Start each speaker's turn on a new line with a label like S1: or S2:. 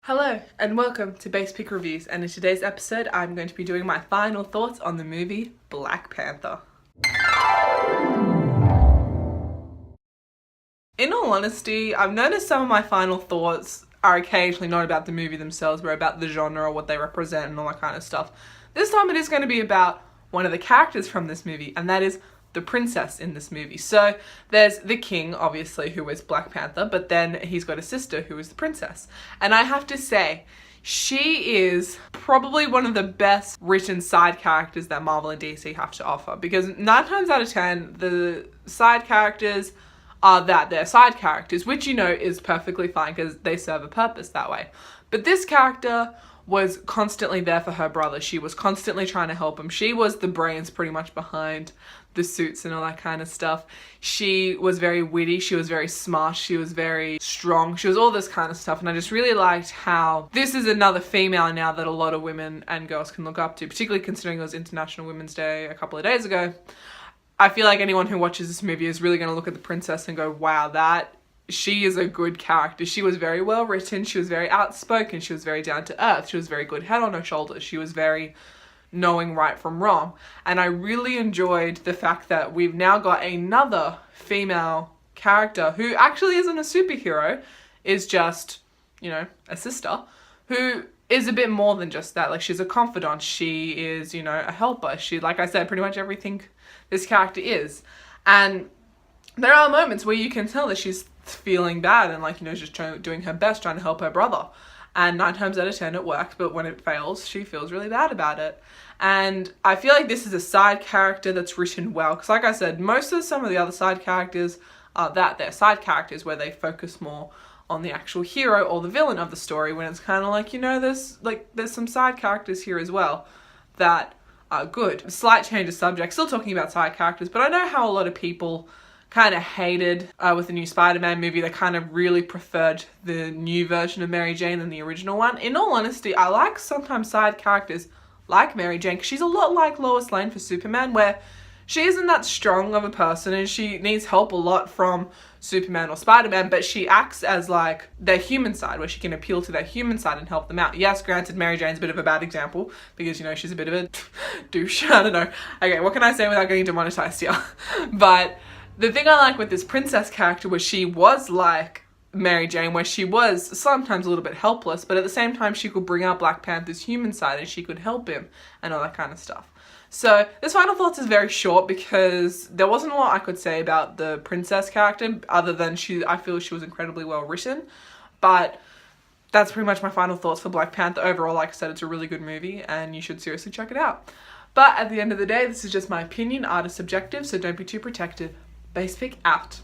S1: Hello and welcome to Basspick Reviews, and in today's episode I'm going to be doing my final thoughts on the movie Black Panther. In all honesty, I've noticed some of my final thoughts are occasionally not about the movie themselves, but about the genre or what they represent and all that kind of stuff. This time it is going to be about one of the characters from this movie, and that is the princess in this movie. So there's the king, obviously, who is Black Panther, but then he's got a sister who is the princess. And I have to say, she is probably one of the best written side characters that Marvel and DC have to offer, because 9 times out of 10, the side characters are that they're side characters, which is perfectly fine because they serve a purpose that way. But this character was constantly there for her brother. She was constantly trying to help him. She was the brains pretty much behind the suits and all that kind of stuff. She was very witty, she was very smart, she was very strong, she was all this kind of stuff, and I just really liked how this is another female now that a lot of women and girls can look up to, particularly considering it was International Women's Day a couple of days ago. I feel like anyone who watches this movie is really going to look at the princess and go, wow, she is a good character. She was very well written, she was very outspoken, she was very down to earth, she was very good head on her shoulders, she was very knowing right from wrong. And I really enjoyed the fact that we've now got another female character who actually isn't a superhero, is just, a sister, who is a bit more than just that. Like, she's a confidant, she is, a helper. She, like I said, pretty much everything this character is. And there are moments where you can tell that she's feeling bad and just doing her best, trying to help her brother. And 9 times out of 10 it works, but when it fails, she feels really bad about it. And I feel like this is a side character that's written well, because like I said, some of the other side characters are that they're side characters where they focus more on the actual hero or the villain of the story, when it's kind of there's some side characters here as well that are good. Slight change of subject, still talking about side characters, but I know how a lot of people kind of hated with the new Spider-Man movie. They kind of really preferred the new version of Mary Jane than the original one. In all honesty, I like sometimes side characters like Mary Jane, because she's a lot like Lois Lane for Superman, where she isn't that strong of a person and she needs help a lot from Superman or Spider-Man, but she acts as like their human side, where she can appeal to their human side and help them out. Yes, granted, Mary Jane's a bit of a bad example because, she's a bit of a douche. I don't know. Okay, what can I say without getting demonetized here? But the thing I like with this princess character was she was like Mary Jane, where she was sometimes a little bit helpless, but at the same time she could bring out Black Panther's human side and she could help him and all that kind of stuff. So this final thoughts is very short because there wasn't a lot I could say about the princess character other than I feel she was incredibly well written. But that's pretty much my final thoughts for Black Panther. Overall, like I said, it's a really good movie and you should seriously check it out. But at the end of the day, this is just my opinion. Art is subjective, so don't be too protective. Basspick out.